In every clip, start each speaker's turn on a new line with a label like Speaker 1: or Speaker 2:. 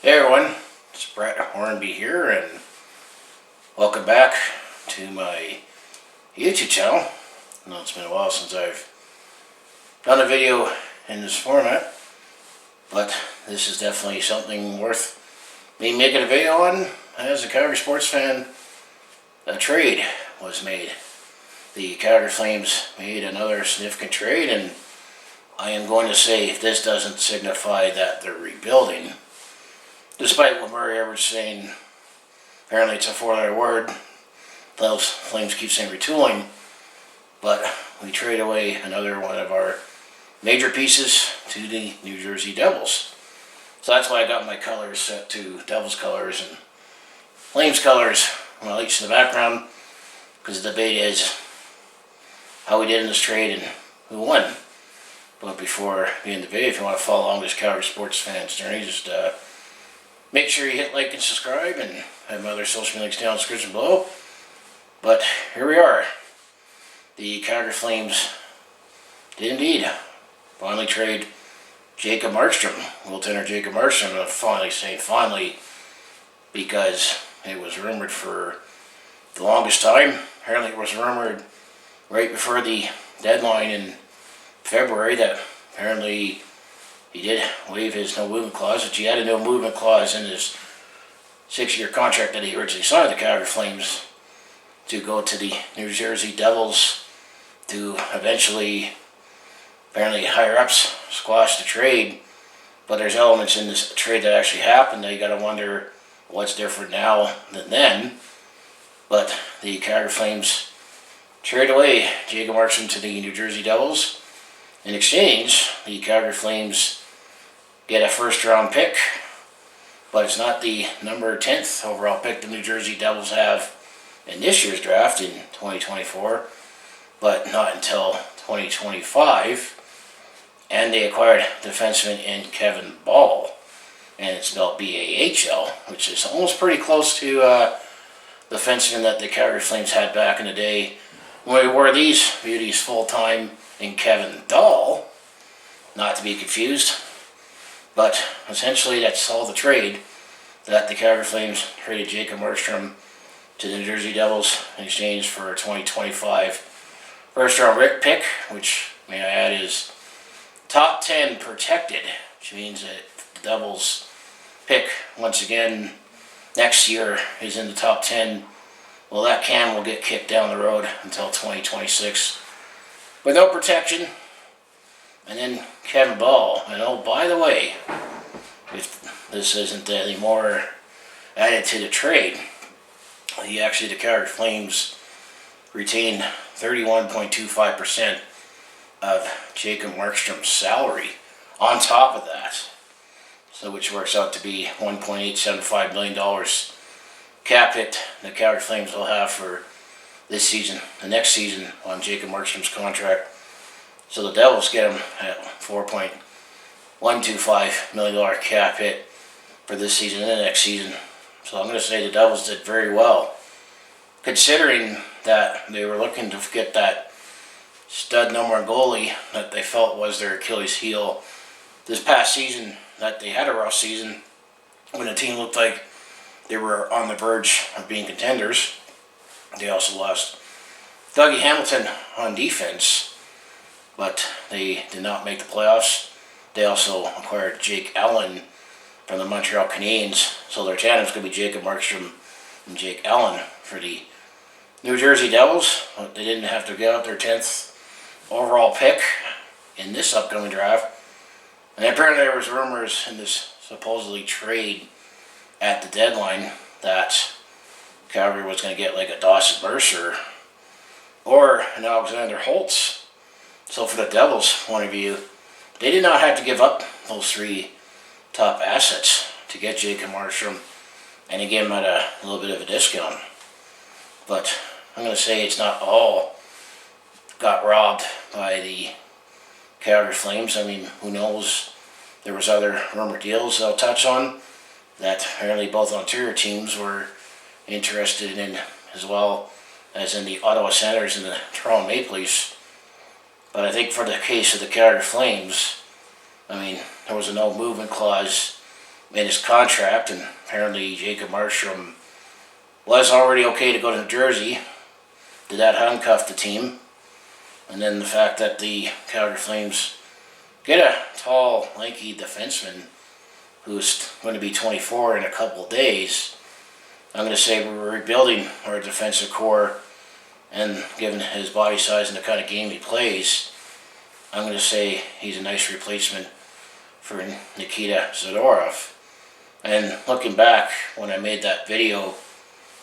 Speaker 1: Hey everyone, it's Brett Hornby here, and welcome back to my YouTube channel. I know it's been a while since I've done a video in this format, but this is definitely something worth me making a video on. As a Calgary sports fan, a trade was made. The Calgary Flames made another significant trade, and I am going to say this doesn't signify that they're rebuilding. Despite what Murray Everett's saying, apparently it's a four-letter word. Those Flames keep saying retooling, but we trade away another one of our major pieces to the New Jersey Devils. So that's why I got my colors set to Devils colors and Flames colors. My lights in the background, because the debate is how we did in this trade and who won. But before we end the video, if you want to follow along this Calgary sports fan's journey, just make sure you hit like and subscribe, and I have my other social media links down in the description below. But here we are. The Calgary Flames did indeed finally trade Jacob Markstrom, goaltender Jacob Markstrom. I'm going to finally say finally, because it was rumored for the longest time. Apparently it was rumored right before the deadline in February that apparently he did waive his no movement clause, which he had a no movement clause in his 6-year contract that he originally signed with the Calgary Flames to go to the New Jersey Devils to eventually, apparently higher ups squash the trade. But there's elements in this trade that actually happened that you got to wonder what's different now than then. But the Calgary Flames traded away Jacob Markstrom to the New Jersey Devils. In exchange, the Calgary Flames get a first-round pick, but it's not the number 10th overall pick the New Jersey Devils have in this year's draft in 2024, but not until 2025. And they acquired defenseman in Kevin Ball, and it's spelled B-A-H-L, which is almost pretty close to the defenseman that the Calgary Flames had back in the day when we wore these beauties full-time in Kevin Dahl, not to be confused. But essentially that's all the trade that the Calgary Flames traded Jacob Markstrom to the New Jersey Devils in exchange for a 2025 first-round pick, which, may I add, is top 10 protected, which means that the Devils pick once again next year is in the top 10. Well, that can will get kicked down the road until 2026 with no protection. And then Kevin Ball, and oh, by the way, if this isn't any more added to the trade, the Calgary Flames retained 31.25% of Jacob Markstrom's salary on top of that, so which works out to be $1.875 million cap hit the Calgary Flames will have for this season, the next season on Jacob Markstrom's contract. So the Devils get him at $4.125 million cap hit for this season and the next season. So I'm going to say the Devils did very well, considering that they were looking to get that stud number one goalie that they felt was their Achilles heel this past season, that they had a rough season when the team looked like they were on the verge of being contenders. They also lost Dougie Hamilton on defense, but they did not make the playoffs. They also acquired Jake Allen from the Montreal Canadiens, so their tandem is going to be Jacob Markstrom and Jake Allen for the New Jersey Devils. But they didn't have to give out their 10th overall pick in this upcoming draft. And apparently there was rumors in this supposedly trade at the deadline that Calgary was going to get like a Dawson Mercer or an Alexander Holtz. So for the Devils' point of view, they did not have to give up those 3 top assets to get Jacob Markstrom and to give him at a little bit of a discount. But I'm going to say it's not all got robbed by the Calgary Flames. I mean, who knows? There was other rumored deals I'll touch on that apparently both Ontario teams were interested in, as well as in the Ottawa Senators and the Toronto Maple Leafs. But I think for the case of the Calgary Flames, I mean, there was a no movement clause in his contract, and apparently Jacob Markstrom was already okay to go to New Jersey. Did that handcuff the team? And then the fact that the Calgary Flames get a tall, lanky defenseman who's going to be 24 in a couple of days. I'm going to say we're rebuilding our defensive core, and given his body size and the kind of game he plays, I'm going to say he's a nice replacement for Nikita Zadorov. And looking back when I made that video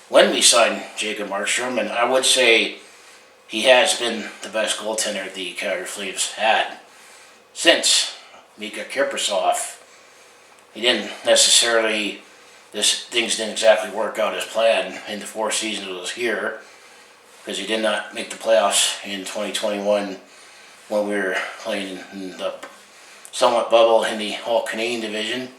Speaker 1: when we signed Jacob Markstrom, and I would say he has been the best goaltender the Calgary Flames had since Mika Kiprusoff. He didn't necessarily, things didn't exactly work out as planned in the 4 seasons he was here, because he did not make the playoffs in 2021 when we were playing in the somewhat bubble in the All-Canadian division.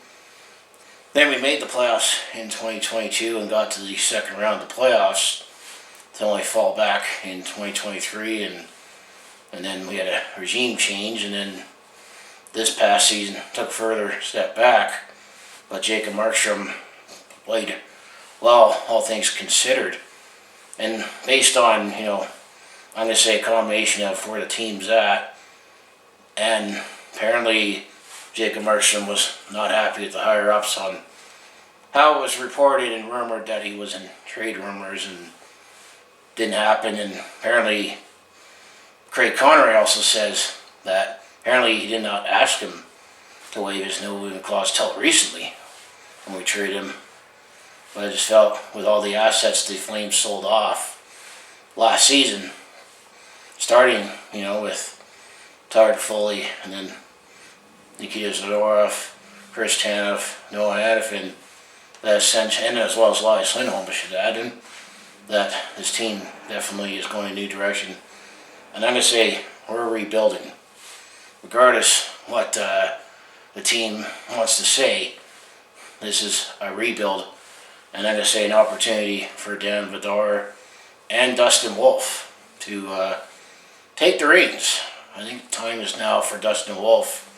Speaker 1: Then we made the playoffs in 2022 and got to the second round of the playoffs to only fall back in 2023, and then we had a regime change, and then this past season took a further step back. But Jacob Markstrom played well, all things considered. And based on, I'm going to say a combination of where the team's at, and apparently Jacob Markstrom was not happy with the higher-ups on how it was reported and rumored that he was in trade rumors, and didn't happen. And apparently Craig Connery also says that apparently he did not ask him to waive his no movement clause till recently when we traded him. But I just felt with all the assets the Flames sold off last season, starting, with Tyler Foley, and then Nikita Zadorov, Chris Tanev, Noah Hanifin, that essentially, and as well as Elias Lindholm, I should add, and that this team definitely is going in a new direction. And I'm going to say we're rebuilding. Regardless what the team wants to say, this is a rebuild. And I'm going to say an opportunity for Dan Vladar and Dustin Wolf to take the reins. I think the time is now for Dustin Wolf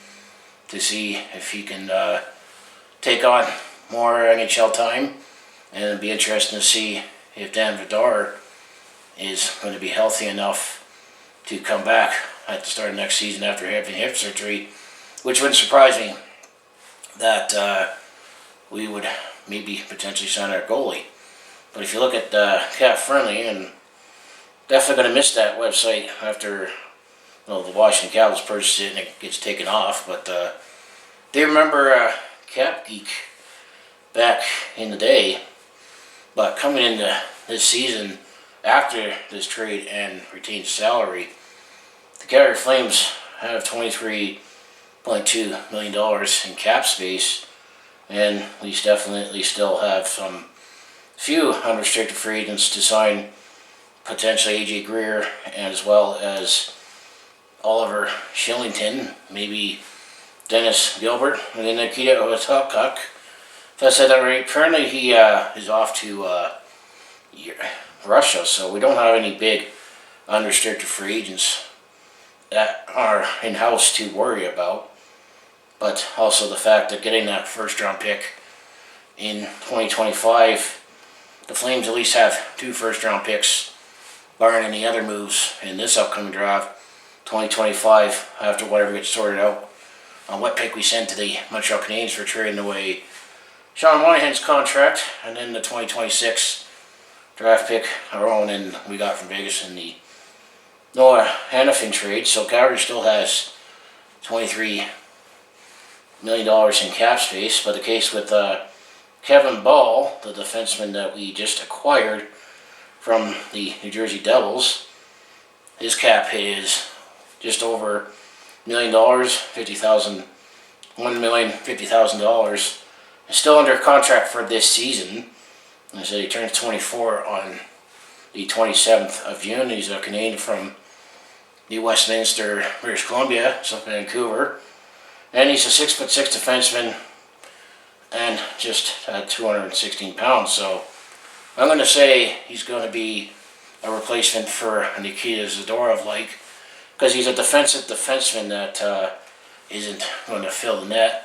Speaker 1: to see if he can take on more NHL time, and it'll be interesting to see if Dan Vladar is going to be healthy enough to come back at the start of next season after having hip surgery, which wouldn't surprise me that we would maybe potentially sign our goalie. But if you look at Cap Friendly, and definitely going to miss that website after the Washington Capitals purchase it and it gets taken off. But do you remember Cap Geek back in the day? But coming into this season, after this trade and retained salary, the Calgary Flames have $23.2 million in cap space, and we definitely still have some few unrestricted free agents to sign, potentially AJ Greer, as well as Oliver Shillington, maybe Dennis Gilbert, and then Nikita Otakuk. If I said that right, currently he is off to Russia, so we don't have any big unrestricted free agents that are in-house to worry about. But also the fact that getting that first-round pick in 2025, the Flames at least have 2 first-round picks, barring any other moves in this upcoming draft, 2025, after whatever gets sorted out on what pick we send to the Montreal Canadiens for trading away Sean Monahan's contract, and then the 2026 draft pick, our own, and we got from Vegas in the Noah Hanifin trade. So Calgary still has $23 million in cap space. But the case with Kevin Ball, the defenseman that we just acquired from the New Jersey Devils, his cap hit is just over $1 million, $1,050,000. Still under contract for this season. I said he turns 24 on the 27th of June. He's a Canadian from the Westminster, British Columbia, so Vancouver. And he's a 6'6" defenseman and just 216 pounds. So I'm going to say he's going to be a replacement for Nikita Zadorov, because he's a defensive defenseman that isn't going to fill the net.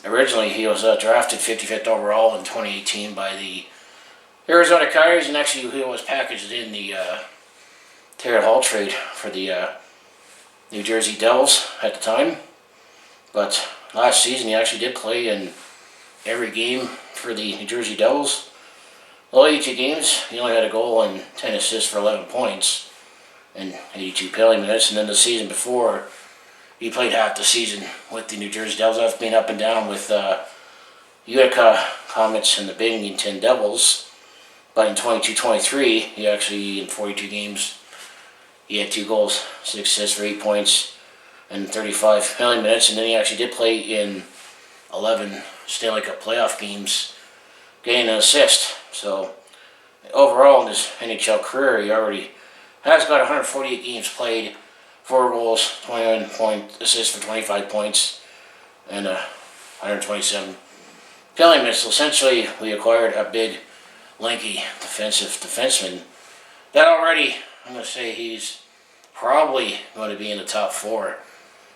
Speaker 1: Originally, he was drafted 55th overall in 2018 by the Arizona Coyotes, and actually he was packaged in the NHL trade for the New Jersey Devils at the time. But last season, he actually did play in every game for the New Jersey Devils. All 82 games, he only had a goal and 10 assists for 11 points and 82 penalty minutes. And then the season before, he played half the season with the New Jersey Devils. I've been up and down with Utica Comets and the Binghamton Devils. But in 22-23, he actually, in 42 games, he had 2 goals, 6 assists for 8 points, and 35 penalty minutes. And then he actually did play in 11 Stanley Cup playoff games, getting an assist. So overall in his NHL career, he already has got 148 games played, 4 goals, 21 assists for 25 points, and 127 penalty minutes. So essentially, we acquired a big, lanky defenseman that already, I'm going to say he's probably going to be in the top 4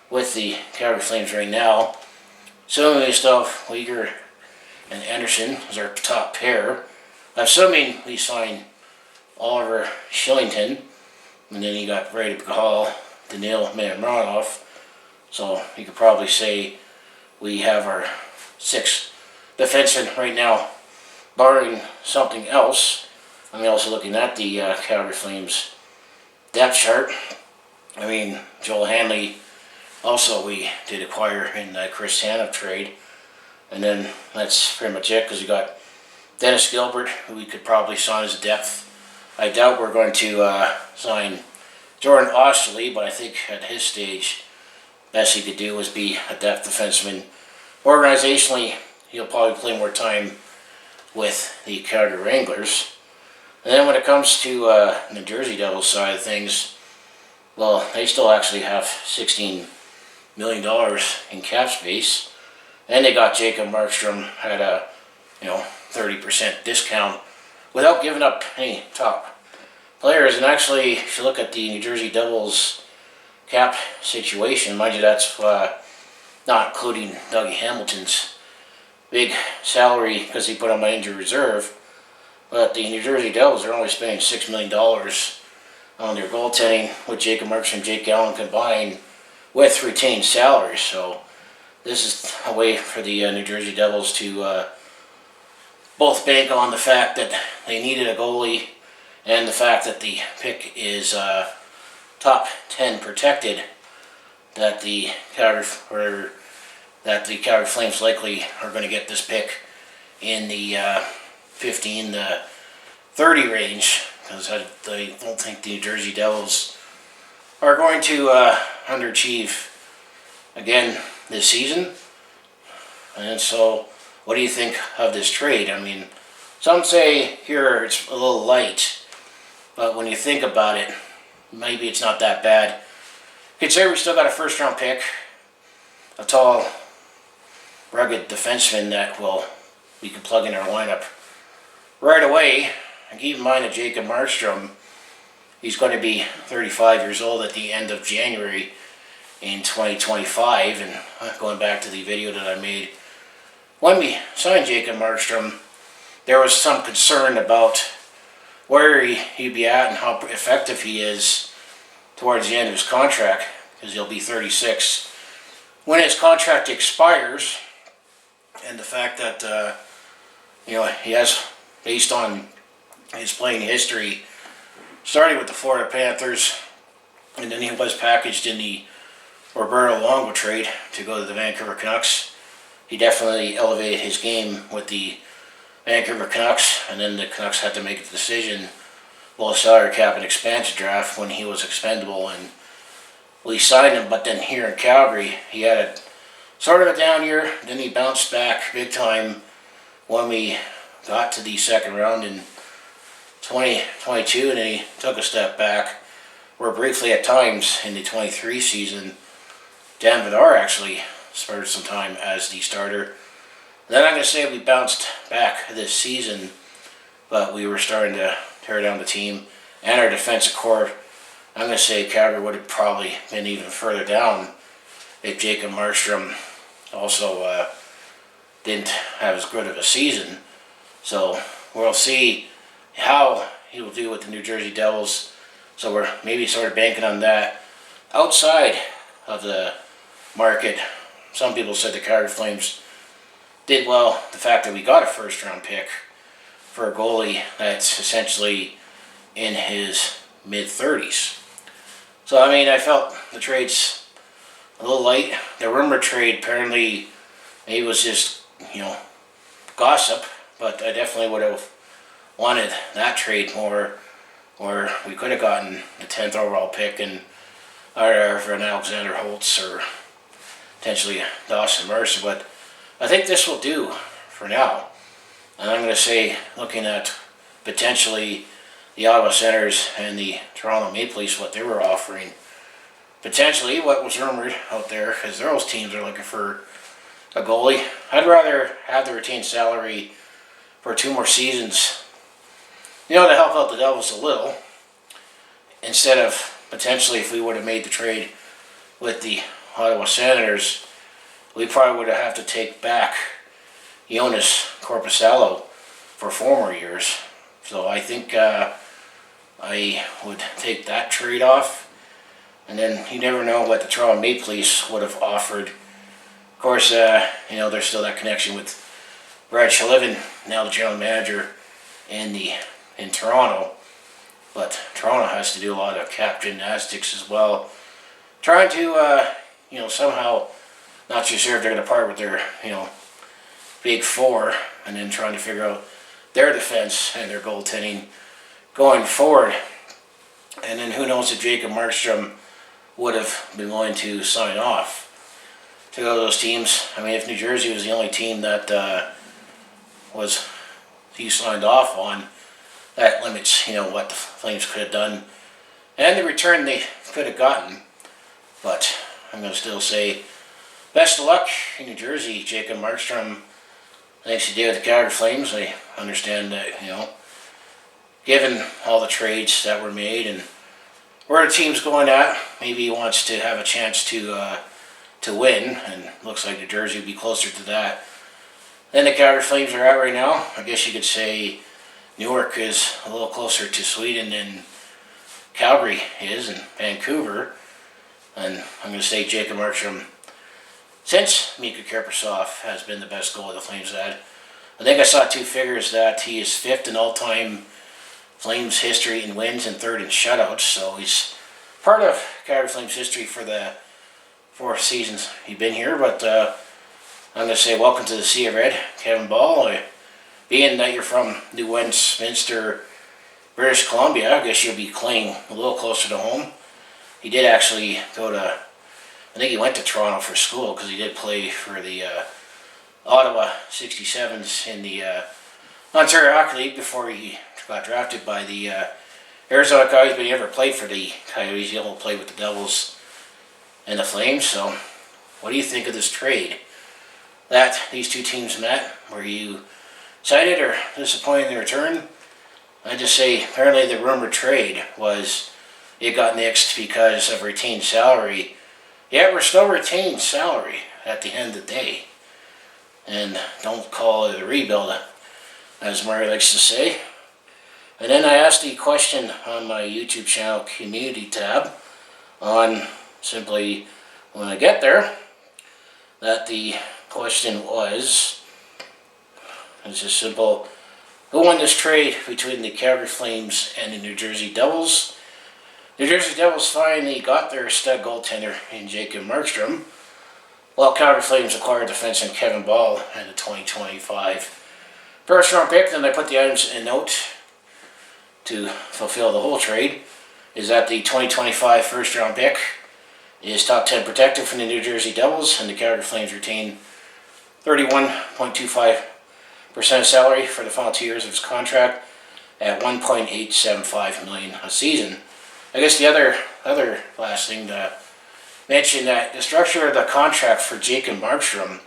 Speaker 1: with the Calgary Flames right now. So we still have Uyghur and Anderson as our top pair. Assuming we sign Oliver Shillington, and then you got ready to call Daniil Manronoff. So you could probably say we have our 6 defensemen right now, barring something else. I'm also looking at the Calgary Flames depth chart. I mean, Joel Hanley, also we did acquire in the Chris Tanev trade. And then that's pretty much it, because we got Dennis Gilbert, who we could probably sign as a depth. I doubt we're going to sign Jordan Osterley, but I think at his stage, best he could do was be a depth defenseman. Organizationally, he'll probably play more time with the Calgary Wranglers. And then when it comes to New Jersey Devils side of things, well, they still actually have $16 million in cap space. And they got Jacob Markstrom at a 30% discount without giving up any top players. And actually, if you look at the New Jersey Devils cap situation, mind you, that's not including Dougie Hamilton's big salary because he put him on injured reserve. But the New Jersey Devils are only spending $6 million on their goaltending with Jacob Markstrom and Jake Allen combined with retained salaries. So this is a way for the New Jersey Devils to both bank on the fact that they needed a goalie and the fact that the pick is top 10 protected, that the Calgary Flames likely are going to get this pick in the 15 to 30 range, because I don't think the New Jersey Devils are going to underachieve again this season. And so, what do you think of this trade? I mean, some say here it's a little light, but when you think about it, maybe it's not that bad. Consider we still got a first-round pick, a tall, rugged defenseman that we can plug in our lineup right away. And keep in mind that Jacob Markstrom, he's going to be 35 years old at the end of January in 2025. And going back to the video that I made, when we signed Jacob Markstrom, there was some concern about where he'd be at and how effective he is towards the end of his contract, because he'll be 36 when his contract expires. And the fact that he has, based on his playing history, starting with the Florida Panthers, and then he was packaged in the Roberto Luongo trade to go to the Vancouver Canucks. He definitely elevated his game with the Vancouver Canucks, and then the Canucks had to make a decision, salary cap and expansion draft, when he was expendable, and we signed him. But then here in Calgary, he had a sort of a down year. Then he bounced back big time when we got to the second round in 2022, and then he took a step back, where briefly at times in the 23 season, Dan Vladar actually spent some time as the starter. Then I'm going to say we bounced back this season, but we were starting to tear down the team and our defensive core. I'm going to say Calgary would have probably been even further down if Jacob Markstrom also didn't have as good of a season. So we'll see how he will do with the New Jersey Devils. So we're maybe sort of banking on that. Outside of the market, some people said the Calgary Flames did well. The fact that we got a first-round pick for a goalie that's essentially in his mid-30s. So, I mean, I felt the trade's a little light. The rumor trade apparently maybe was just, gossip, but I definitely would have wanted that trade more, or we could have gotten the 10th overall pick and either for an Alexander Holtz or potentially Dawson Mercer, but I think this will do for now. And I'm going to say, looking at potentially the Ottawa Senators and the Toronto Maple Leafs, what they were offering, potentially what was rumored out there, because those teams are looking for a goalie. I'd rather have the retained salary for 2 more seasons, to help out the Devils a little, instead of potentially, if we would have made the trade with the Ottawa Senators, we probably would have to take back Jonas Korpisalo for 4 more years. So I think I would take that trade off. And then you never know what the Toronto Maple Leafs would have offered. Of course, there's still that connection with Brad Shalivin, now the general manager in Toronto. But Toronto has to do a lot of cap gymnastics as well, trying to somehow not too sure if they're going to part with their big 4, and then trying to figure out their defense and their goaltending going forward. And then who knows if Jacob Markstrom would have been willing to sign off to go to those teams. I mean, if New Jersey was the only team that he signed off on, that limits, what the Flames could have done and the return they could have gotten. But I'm going to still say best of luck in New Jersey, Jacob Markstrom. Thanks you did with the Calgary Flames. I understand that, given all the trades that were made and where the team's going at, maybe he wants to have a chance to win, and looks like New Jersey would be closer to that than the Calgary Flames are at right now. I guess you could say Newark is a little closer to Sweden than Calgary is, and Vancouver. And I'm going to say Jacob Markstrom, since Mika Kaprizov has been the best goalie the Flames had. I think I saw 2 figures that he is 5th in all-time Flames history in wins and 3rd in shutouts. So he's part of Calgary Flames history for the 4 seasons he's been here. But I'm going to say welcome to the Sea of Red, Kevin Ball. Being that you're from New Westminster, British Columbia, I guess you'll be playing a little closer to home. He did actually go to, I think he went to Toronto for school, because he did play for the Ottawa 67s in the Ontario Hockey League before he got drafted by the Arizona Coyotes, but he never played for the Coyotes. He only played with the Devils and the Flames. So what do you think of this trade that these 2 teams met? Were you excited or disappointed in the return? I just say apparently the rumored trade was it got nixed because of retained salary. Yeah, we're still retained salary at the end of the day. And don't call it a rebuild, as Murray likes to say. And then I asked the question on my YouTube channel community tab on simply when I get there, that the question was, it's just simple, who won this trade between the Calgary Flames and the New Jersey Devils? New Jersey Devils finally got their stud goaltender in Jacob Markstrom, while Calgary Flames acquired defenseman Kevin Ball and the 2025 first round pick. Then I put the items in note to fulfill the whole trade, is that the 2025 first round pick is top 10 protected from the New Jersey Devils, and the Calgary Flames retain 31.25% salary for the final 2 years of his contract at $1.875 million a season. I guess the other last thing to mention, that the structure of the contract for Jacob Markstrom,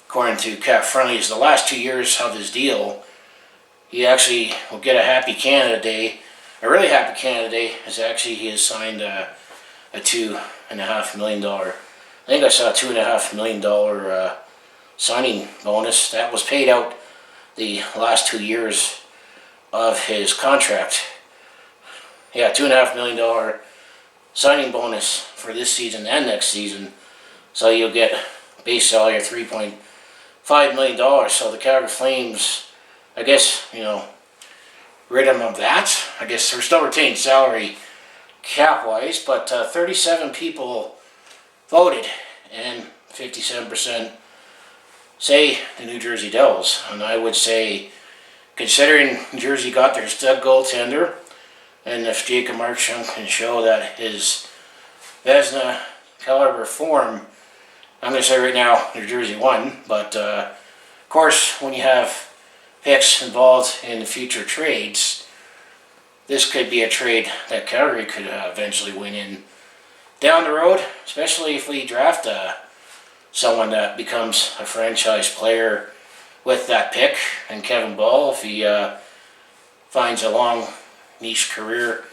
Speaker 1: according to Cap Friendly, is the last 2 years of his deal. He actually will get a Happy Canada Day. A really happy Canada Day is actually he has signed a $2.5 million. I think I saw a $2.5 million signing bonus that was paid out the last 2 years of his contract. Yeah, $2.5 million signing bonus for this season and next season. So you'll get base salary of $3.5 million. So the Calgary Flames, I guess, rid him of that. I guess they're still retaining salary cap-wise, but 37 people voted, and 57% say the New Jersey Devils. And I would say, considering New Jersey got their stud goaltender, and if Jacob Markstrom can show that his Vezina caliber form, I'm going to say right now, New Jersey won. But of course, when you have picks involved in the future trades, this could be a trade that Calgary could eventually win in down the road, especially if we draft someone that becomes a franchise player with that pick. And Kevin Ball, if he finds a long niche career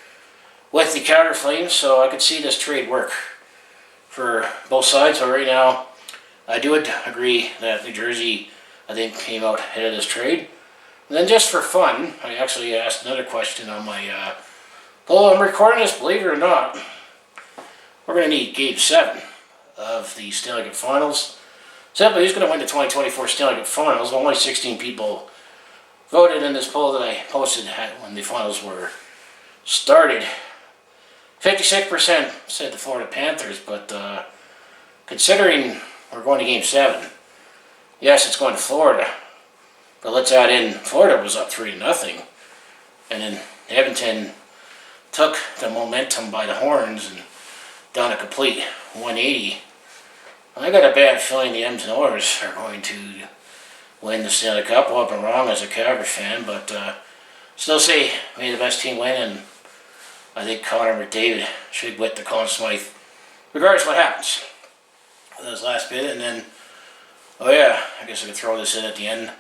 Speaker 1: with the Calgary Flames. So I could see this trade work for both sides. But right now, I do agree that New Jersey, I think, came out ahead of this trade. And then just for fun, I actually asked another question on my poll. I'm recording this, believe it or not. We're going to need Game 7 of the Stanley Cup Finals. Simply, who's going to win the 2024 Stanley Cup Finals? Only 16 people voted in this poll that I posted when the finals were started. 56% said the Florida Panthers, but considering we're going to Game 7, yes, it's going to Florida. But let's add in, Florida was up 3-0. And then Edmonton took the momentum by the horns and done a complete 180. I got a bad feeling the Edmonton Oilers are going to win the Stanley Cup. Well, I've been wrong as a Calgary fan, but still say may the best team win, and I think Connor McDavid should win the Conn Smythe, regardless of what happens with his last bid. And then, oh yeah, I guess I could throw this in at the end,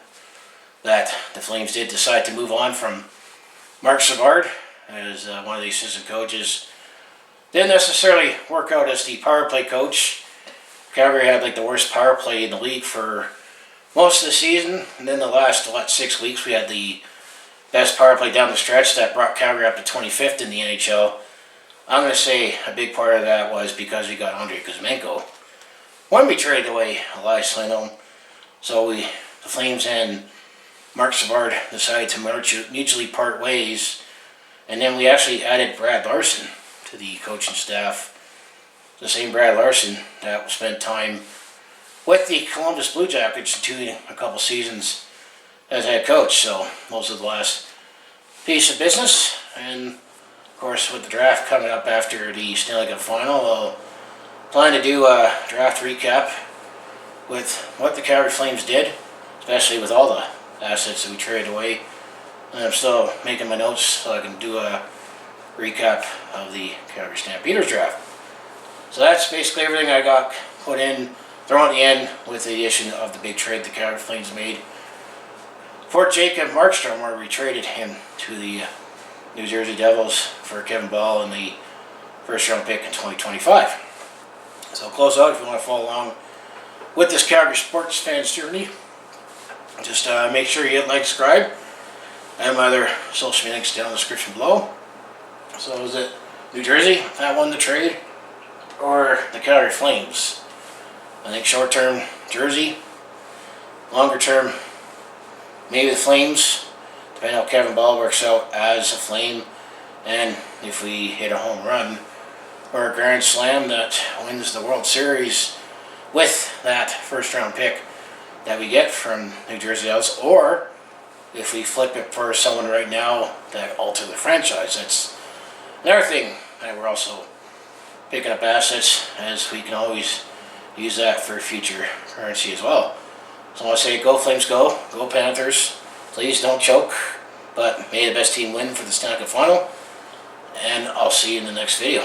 Speaker 1: that the Flames did decide to move on from Mark Savard as one of the assistant coaches. Didn't necessarily work out as the power play coach. Calgary had like the worst power play in the league for most of the season, and then the last 6 weeks we had the best power play down the stretch that brought Calgary up to 25th in the NHL. I'm going to say a big part of that was because we got Andrei Kuzmenko when we traded away Elias Lindholm. So the Flames and Mark Savard decided to mutually part ways, and then we actually added Brad Larson to the coaching staff. The same Brad Larson that spent time with the Columbus Blue Jackets in a couple seasons as head coach. So those are the last piece of business. And of course, with the draft coming up after the Stanley Cup Final, I'll plan to do a draft recap with what the Calgary Flames did, especially with all the assets that we traded away. And I'm still making my notes so I can do a recap of the Calgary Stampeders draft. So that's basically everything I got put in, thrown at the end with the addition of the big trade the Calgary Flames made for Jacob Markstrom, where we traded him to the New Jersey Devils for Kevin Ball and the first round pick in 2025. So close out if you want to follow along with this Calgary sports fans journey. Just make sure you hit like, subscribe, and my other social media links down in the description below. So is it New Jersey that won the trade, or the Calgary Flames? I think short term, Jersey. Longer term, maybe the Flames, depending on how Kevin Ball works out as a Flame, and if we hit a home run or a grand slam that wins the World Series with that first round pick that we get from New Jersey Devils, or if we flip it for someone right now that alter the franchise. That's another thing that we're also picking up assets, as we can always use that for future currency as well. So I want to say go Flames, go Panthers. Please don't choke, but may the best team win for the Stanley Cup Final, and I'll see you in the next video.